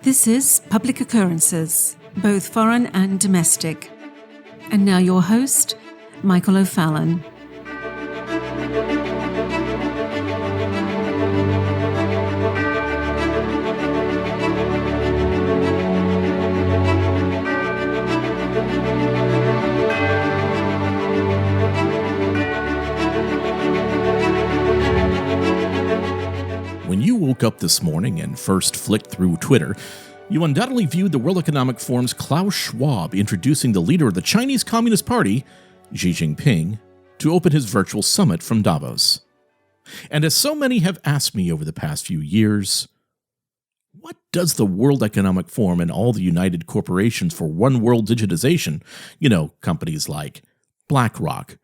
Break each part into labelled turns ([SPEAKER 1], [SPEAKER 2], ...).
[SPEAKER 1] This is Public Occurrences, both foreign and domestic. And now your host, Michael O'Fallon.
[SPEAKER 2] When you woke up this morning and first flicked through Twitter, you undoubtedly viewed the World Economic Forum's Klaus Schwab introducing the leader of the Chinese Communist Party, Xi Jinping, to open his virtual summit from Davos. And as so many have asked me over the past few years, what does the World Economic Forum and all the United Corporations for One World Digitization, companies like BlackRock,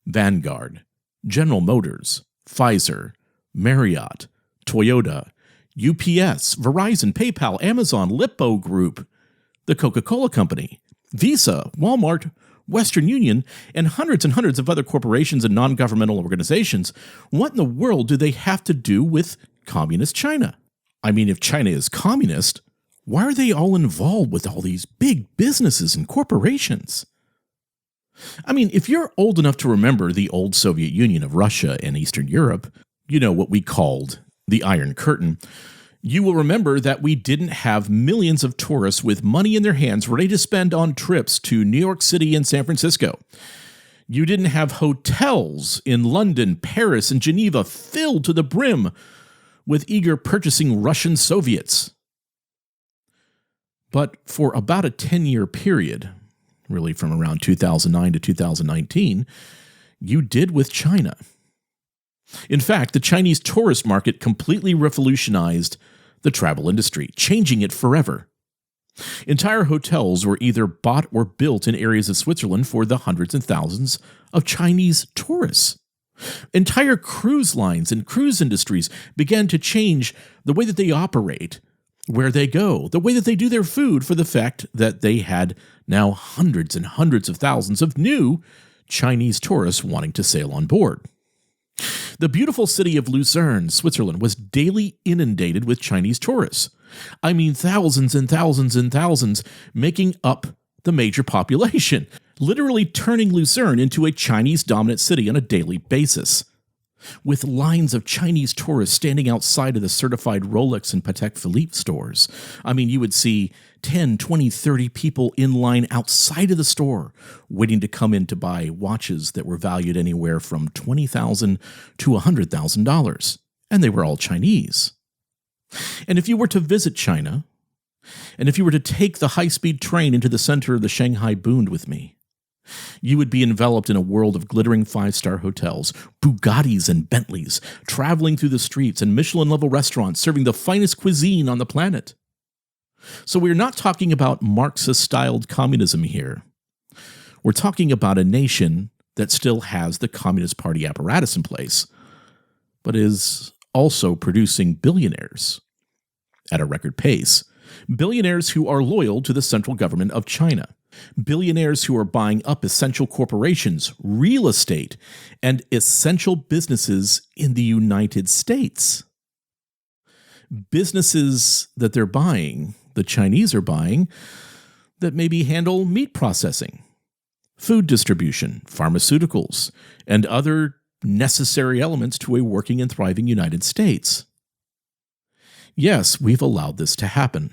[SPEAKER 2] Vanguard, General Motors, Pfizer, Marriott, Toyota, UPS, Verizon, PayPal, Amazon, Lippo Group, the Coca-Cola Company, Visa, Walmart, Western Union, and hundreds of other corporations and non-governmental organizations, what in the world do they have to do with communist China? I mean, if China is communist, why are they all involved with all these big businesses and corporations? I mean, if you're old enough to remember the old Soviet Union of Russia and Eastern Europe, what we called the Iron Curtain, you will remember that we didn't have millions of tourists with money in their hands ready to spend on trips to New York City and San Francisco. You didn't have hotels in London, Paris, and Geneva filled to the brim with eager purchasing Russian Soviets. But for about a 10-year period, really from around 2009 to 2019, you did with China. In fact, the Chinese tourist market completely revolutionized the travel industry, changing it forever. Entire hotels were either bought or built in areas of Switzerland for the hundreds and thousands of Chinese tourists. Entire cruise lines and cruise industries began to change the way that they operate, where they go, the way that they do their food, for the fact that they had now hundreds and hundreds of thousands of new Chinese tourists wanting to sail on board. The beautiful city of Lucerne, Switzerland, was daily inundated with Chinese tourists. I mean, thousands and thousands and thousands, making up the major population, literally turning Lucerne into a Chinese-dominant city on a daily basis. With lines of Chinese tourists standing outside of the certified Rolex and Patek Philippe stores. I mean, you would see 10, 20, 30 people in line outside of the store waiting to come in to buy watches that were valued anywhere from $20,000 to $100,000. And they were all Chinese. And if you were to visit China, and if you were to take the high-speed train into the center of the Shanghai Bund with me, you would be enveloped in a world of glittering five-star hotels, Bugattis and Bentleys, traveling through the streets, and Michelin-level restaurants serving the finest cuisine on the planet. So we're not talking about Marxist-styled communism here. We're talking about a nation that still has the Communist Party apparatus in place, but is also producing billionaires at a record pace. Billionaires who are loyal to the central government of China. Billionaires who are buying up essential corporations, real estate, and essential businesses in the United States. Businesses that they're buying, the Chinese are buying, that maybe handle meat processing, food distribution, pharmaceuticals, and other necessary elements to a working and thriving United States. Yes, we've allowed this to happen.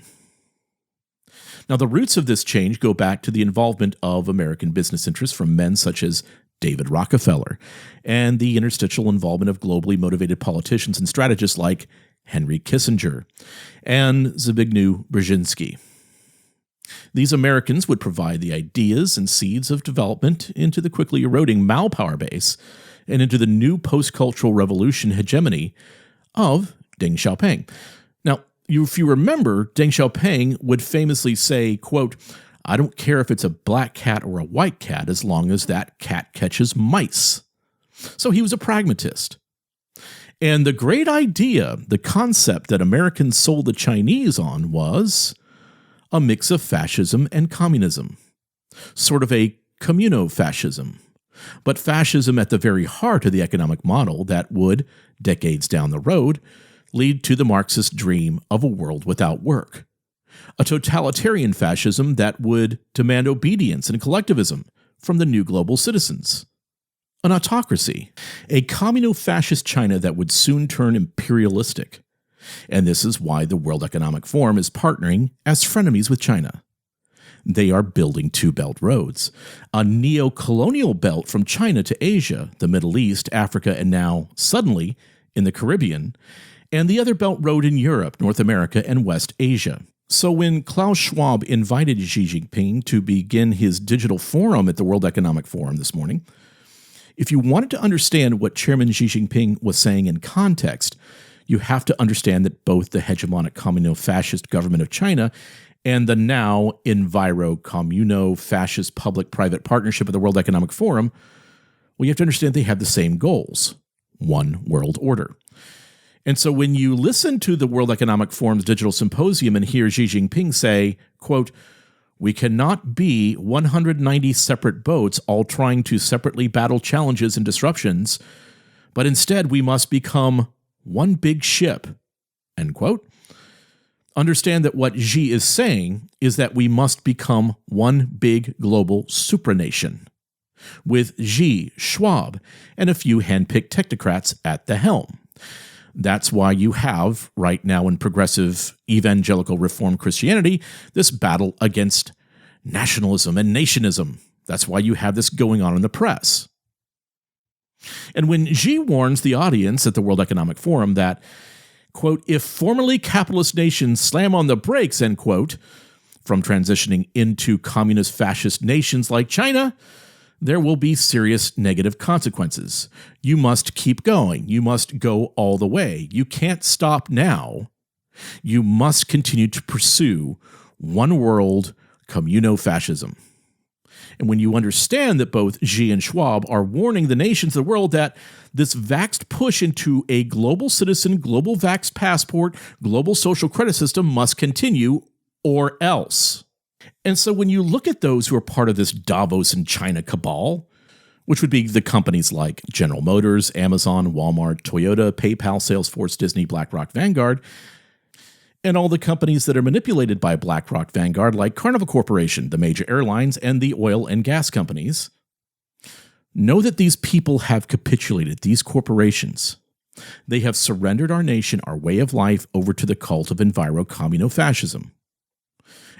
[SPEAKER 2] Now, the roots of this change go back to the involvement of American business interests from men such as David Rockefeller and the interstitial involvement of globally motivated politicians and strategists like Henry Kissinger and Zbigniew Brzezinski. These Americans would provide the ideas and seeds of development into the quickly eroding Mao power base and into the new post-cultural revolution hegemony of Deng Xiaoping. Now, if you remember, Deng Xiaoping would famously say, quote, "I don't care if it's a black cat or a white cat as long as that cat catches mice." So he was a pragmatist. And the great idea, the concept that Americans sold the Chinese on was a mix of fascism and communism, sort of a communo-fascism, but fascism at the very heart of the economic model that would, decades down the road, lead to the Marxist dream of a world without work. a totalitarian fascism that would demand obedience and collectivism from the new global citizens, an autocracy, a communo-fascist China that would soon turn imperialistic. And this is why the World Economic Forum is partnering as frenemies with China. They are building two belt roads, a neo-colonial belt from China to Asia, the Middle East, Africa, and now, suddenly, in the Caribbean, and the other belt road in Europe, North America, and West Asia. So when Klaus Schwab invited Xi Jinping to begin his digital forum at the World Economic Forum this morning, if you wanted to understand what Chairman Xi Jinping was saying in context, you have to understand that both the hegemonic communo-fascist government of China and the now enviro-communo-fascist public-private partnership of the World Economic Forum, well, you have to understand they have the same goals, one world order. And so when you listen to the World Economic Forum's digital symposium and hear Xi Jinping say, quote, "We cannot be 190 separate boats all trying to separately battle challenges and disruptions, but instead we must become one big ship," end quote. Understand that what Xi is saying is that we must become one big global supranation, with Xi, Schwab, and a few handpicked technocrats at the helm. That's why you have, right now in progressive evangelical reform Christianity, this battle against nationalism and nationism. That's why you have this going on in the press. And when Xi warns the audience at the World Economic Forum that, quote, "if formerly capitalist nations slam on the brakes," end quote, from transitioning into communist fascist nations like China, there will be serious negative consequences. You must keep going. You must go all the way. You can't stop now. You must continue to pursue one world communo-fascism. And when you understand that both Xi and Schwab are warning the nations of the world that this vaxxed push into a global citizen, global vax passport, global social credit system must continue, or else. And so when you look at those who are part of this Davos and China cabal, which would be the companies like General Motors, Amazon, Walmart, Toyota, PayPal, Salesforce, Disney, BlackRock, Vanguard, and all the companies that are manipulated by BlackRock, Vanguard, like Carnival Corporation, the major airlines, and the oil and gas companies, know that these people have capitulated, these corporations. They have surrendered our nation, our way of life, over to the cult of enviro-communo-fascism.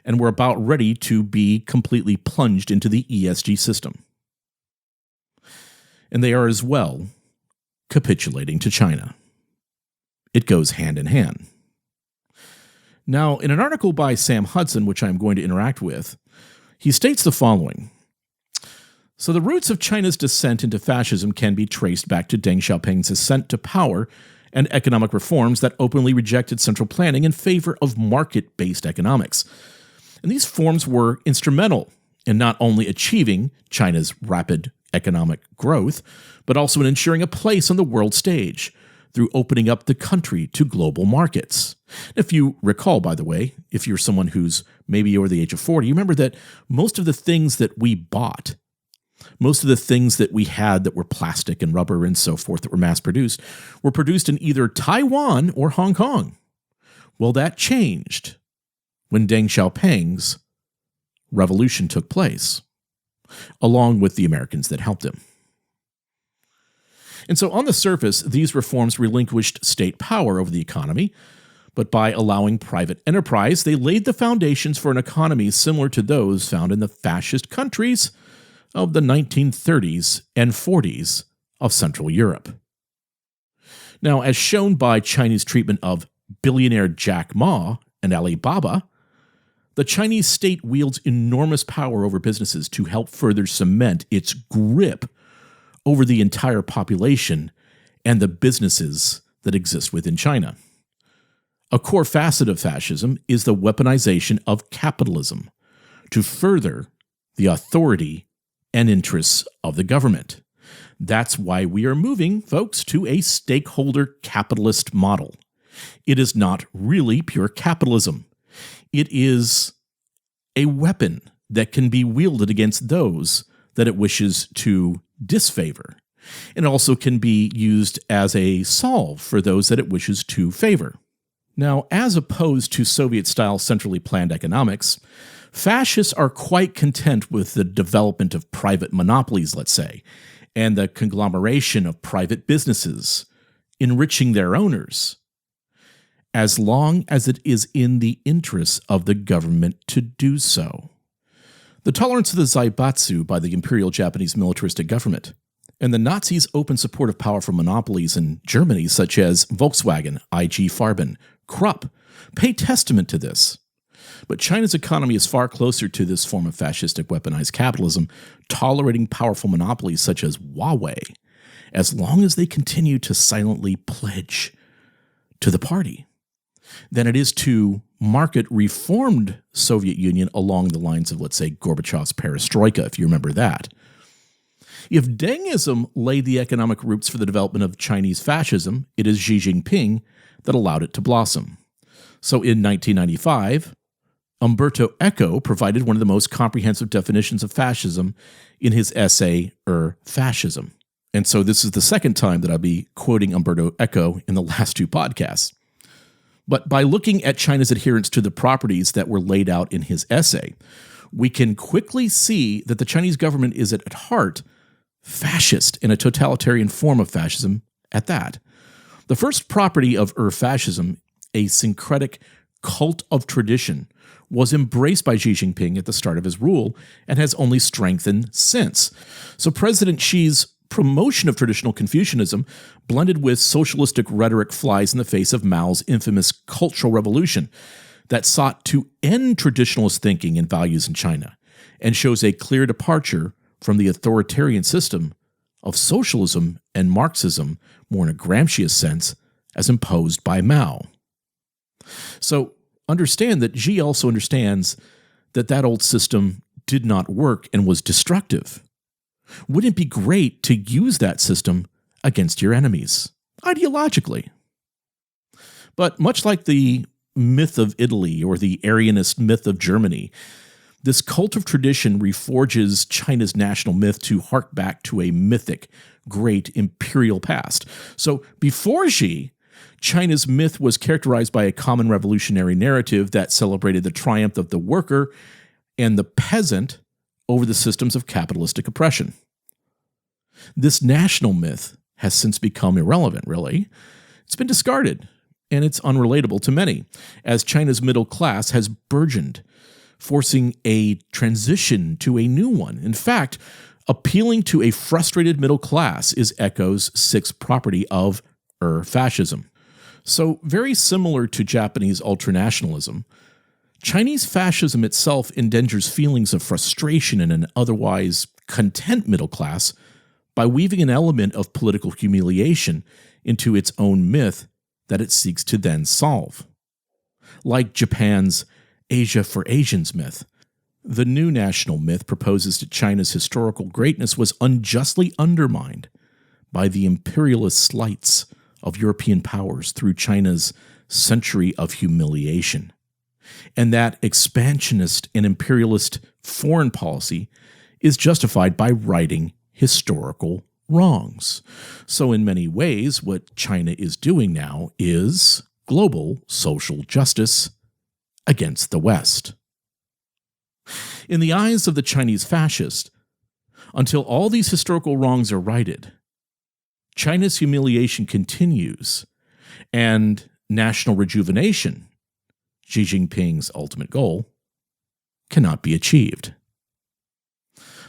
[SPEAKER 2] And we're about ready to be completely plunged into the ESG system. And they are as well capitulating to China. It goes hand in hand. Now, in an article by Sam Hudson, which I'm going to interact with, he states the following. So the roots of China's descent into fascism can be traced back to Deng Xiaoping's ascent to power and economic reforms that openly rejected central planning in favor of market-based economics. And these forms were instrumental in not only achieving China's rapid economic growth, but also in ensuring a place on the world stage through opening up the country to global markets. If you recall, by the way, if you're someone who's maybe over the age of 40, you remember that most of the things that we bought, most of the things that we had that were plastic and rubber and so forth that were mass-produced, were produced in either Taiwan or Hong Kong. Well, that changed when Deng Xiaoping's revolution took place, along with the Americans that helped him. And so on the surface, these reforms relinquished state power over the economy, but by allowing private enterprise, they laid the foundations for an economy similar to those found in the fascist countries of the 1930s and 40s of Central Europe. Now, as shown by Chinese treatment of billionaire Jack Ma and Alibaba, the Chinese state wields enormous power over businesses to help further cement its grip over the entire population and the businesses that exist within China. A core facet of fascism is the weaponization of capitalism to further the authority and interests of the government. That's why we are moving, folks, to a stakeholder capitalist model. It is not really pure capitalism. It is a weapon that can be wielded against those that it wishes to disfavor. It also can be used as a solve for those that it wishes to favor. Now, as opposed to Soviet-style centrally planned economics, fascists are quite content with the development of private monopolies, let's say, and the conglomeration of private businesses, enriching their owners, as long as it is in the interests of the government to do so. The tolerance of the zaibatsu by the Imperial Japanese militaristic government, and the Nazis' open support of powerful monopolies in Germany, such as Volkswagen, IG Farben, Krupp, pay testament to this. But China's economy is far closer to this form of fascistic weaponized capitalism, tolerating powerful monopolies such as Huawei, as long as they continue to silently pledge to the party, than it is to market-reformed Soviet Union along the lines of, let's say, Gorbachev's perestroika, if you remember that. If Dengism laid the economic roots for the development of Chinese fascism, it is Xi Jinping that allowed it to blossom. So in 1995, Umberto Eco provided one of the most comprehensive definitions of fascism in his essay, Fascism. And so this is the second time that I'll be quoting Umberto Eco in the last two podcasts. But by looking at China's adherence to the properties that were laid out in his essay, we can quickly see that the Chinese government is at heart fascist in a totalitarian form of fascism at that. The first property of fascism, a syncretic cult of tradition, was embraced by Xi Jinping at the start of his rule and has only strengthened since. So President Xi's promotion of traditional Confucianism, blended with socialistic rhetoric, flies in the face of Mao's infamous Cultural Revolution that sought to end traditionalist thinking and values in China and shows a clear departure from the authoritarian system of socialism and Marxism, more in a Gramscian sense, as imposed by Mao. So understand that Xi also understands that that old system did not work and was destructive. Wouldn't it be great to use that system against your enemies, ideologically? But much like the myth of Italy or the Aryanist myth of Germany, this cult of tradition reforges China's national myth to hark back to a mythic, great imperial past. So before Xi, China's myth was characterized by a common revolutionary narrative that celebrated the triumph of the worker and the peasant over the systems of capitalistic oppression. This national myth has since become irrelevant, really. It's been discarded, and it's unrelatable to many, as China's middle class has burgeoned, forcing a transition to a new one. In fact, appealing to a frustrated middle class is Eco's sixth property of fascism. So, very similar to Japanese ultranationalism, Chinese fascism itself endangers feelings of frustration in an otherwise content middle class by weaving an element of political humiliation into its own myth that it seeks to then solve. Like Japan's Asia for Asians myth, the new national myth proposes that China's historical greatness was unjustly undermined by the imperialist slights of European powers through China's century of humiliation, and that expansionist and imperialist foreign policy is justified by righting historical wrongs. So in many ways, what China is doing now is global social justice against the West. In the eyes of the Chinese fascist, until all these historical wrongs are righted, China's humiliation continues, and national rejuvenation, Xi Jinping's ultimate goal, cannot be achieved.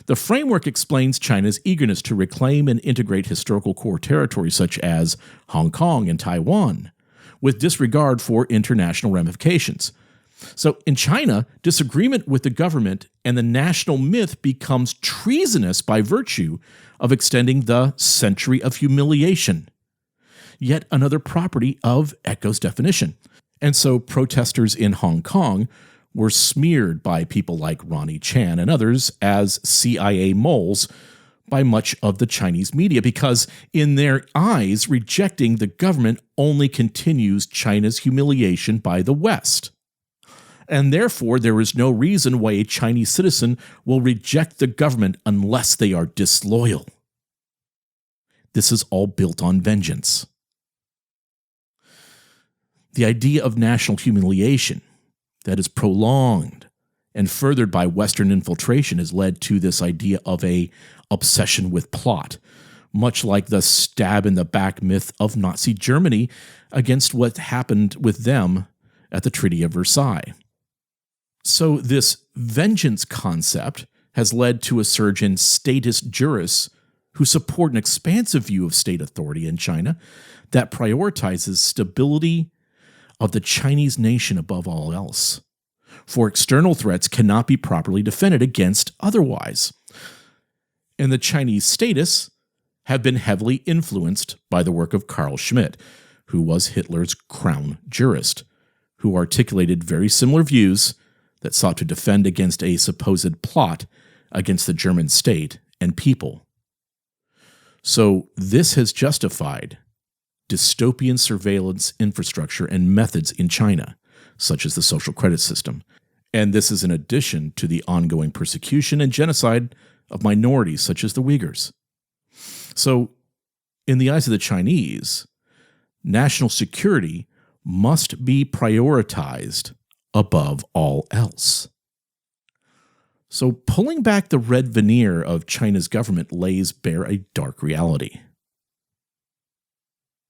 [SPEAKER 2] The framework explains China's eagerness to reclaim and integrate historical core territories such as Hong Kong and Taiwan, with disregard for international ramifications. So in China, disagreement with the government and the national myth becomes treasonous by virtue of extending the century of humiliation, yet another property of Eco's definition. And so protesters in Hong Kong were smeared by people like Ronnie Chan and others as CIA moles by much of the Chinese media because, in their eyes, rejecting the government only continues China's humiliation by the West. And therefore, there is no reason why a Chinese citizen will reject the government unless they are disloyal. This is all built on vengeance. The idea of national humiliation that is prolonged and furthered by Western infiltration has led to this idea of a obsession with plot, much like the stab-in-the-back myth of Nazi Germany against what happened with them at the Treaty of Versailles. So this vengeance concept has led to a surge in statist jurists who support an expansive view of state authority in China that prioritizes stability of the Chinese nation above all else. For external threats cannot be properly defended against otherwise. And the Chinese statists have been heavily influenced by the work of Carl Schmitt, who was Hitler's crown jurist, who articulated very similar views that sought to defend against a supposed plot against the German state and people. So this has justified dystopian surveillance infrastructure and methods in China, such as the social credit system. And this is in addition to the ongoing persecution and genocide of minorities such as the Uyghurs. So, in the eyes of the Chinese, national security must be prioritized above all else. So, pulling back the red veneer of China's government lays bare a dark reality.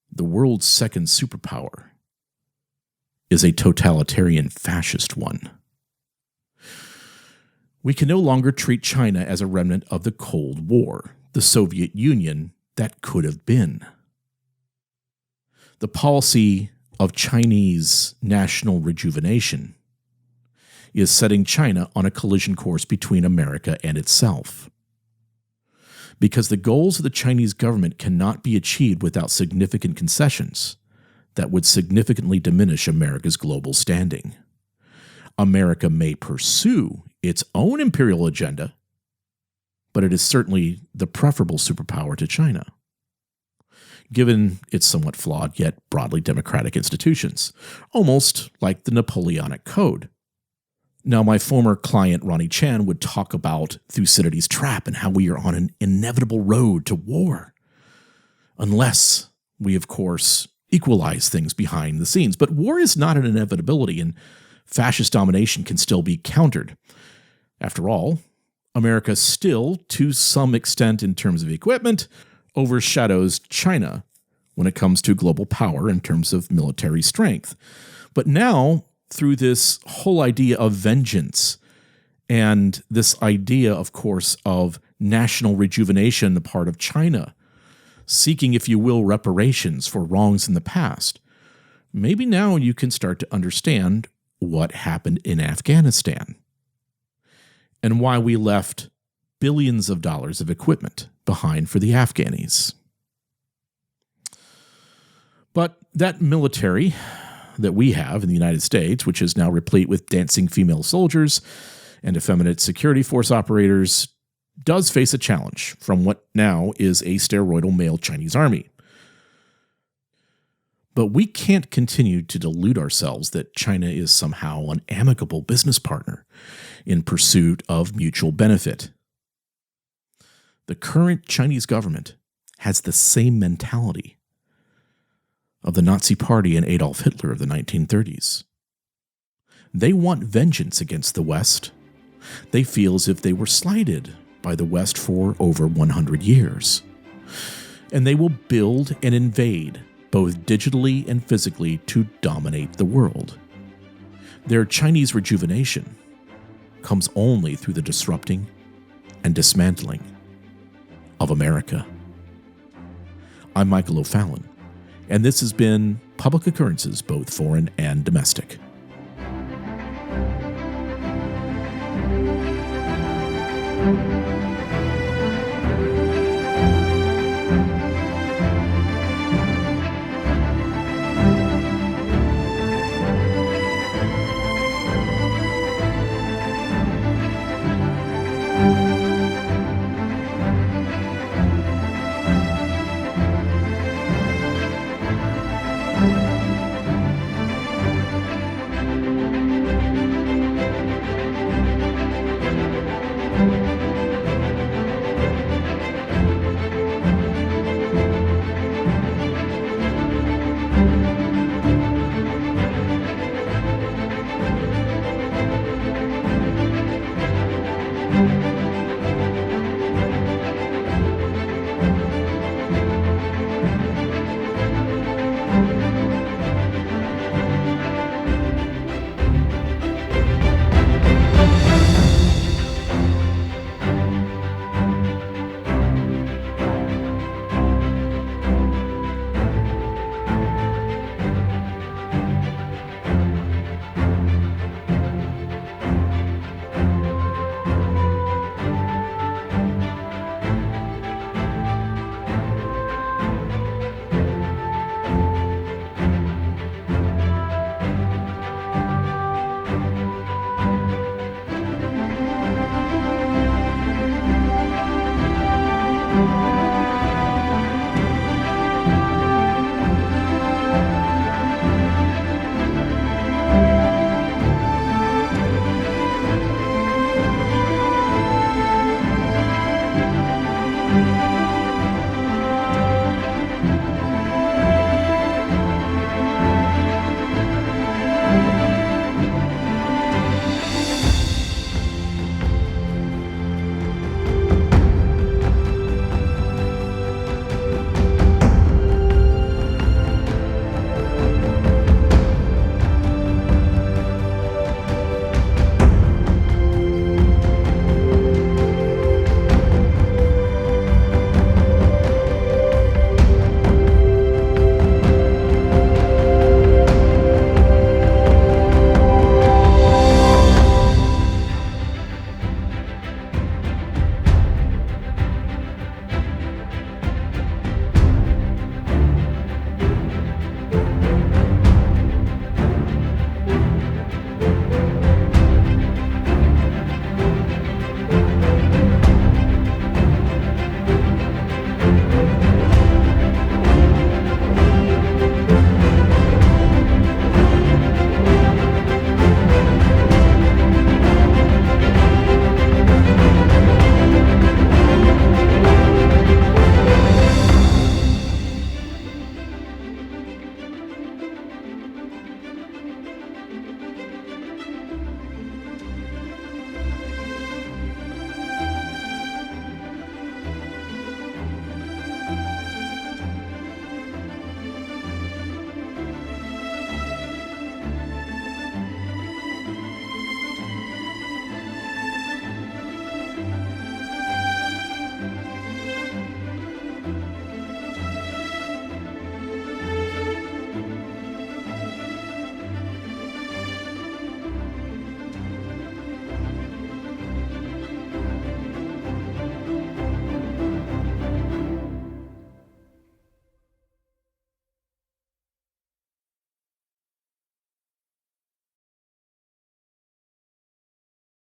[SPEAKER 2] The world's second superpower is a totalitarian fascist one. We can no longer treat China as a remnant of the Cold War, the Soviet Union that could have been. The policy of Chinese national rejuvenation is setting China on a collision course between America and itself. Because the goals of the Chinese government cannot be achieved without significant concessions that would significantly diminish America's global standing. America may pursue its own imperial agenda, but it is certainly the preferable superpower to China, given its somewhat flawed yet broadly democratic institutions, almost like the Napoleonic Code. Now, my former client Ronnie Chan would talk about Thucydides' trap and how we are on an inevitable road to war, unless we, of course, equalize things behind the scenes. But war is not an inevitability, and fascist domination can still be countered. After all, America still, to some extent in terms of equipment, overshadows China when it comes to global power in terms of military strength. But now, through this whole idea of vengeance and this idea, of course, of national rejuvenation on the part of China, seeking, if you will, reparations for wrongs in the past, maybe now you can start to understand what happened in Afghanistan and why we left billions of dollars of equipment behind for the Afghanis. But that military that we have in the United States, which is now replete with dancing female soldiers and effeminate security force operators, does face a challenge from what now is a steroidal male Chinese army. But we can't continue to delude ourselves that China is somehow an amicable business partner in pursuit of mutual benefit. The current Chinese government has the same mentality of the Nazi Party and Adolf Hitler of the 1930s. They want vengeance against the West. They feel as if they were slighted by the West for over 100 years. And they will build and invade, both digitally and physically, to dominate the world. Their Chinese rejuvenation comes only through the disrupting and dismantling of America. I'm Michael O'Fallon, and this has been Public Occurrences, both foreign and domestic.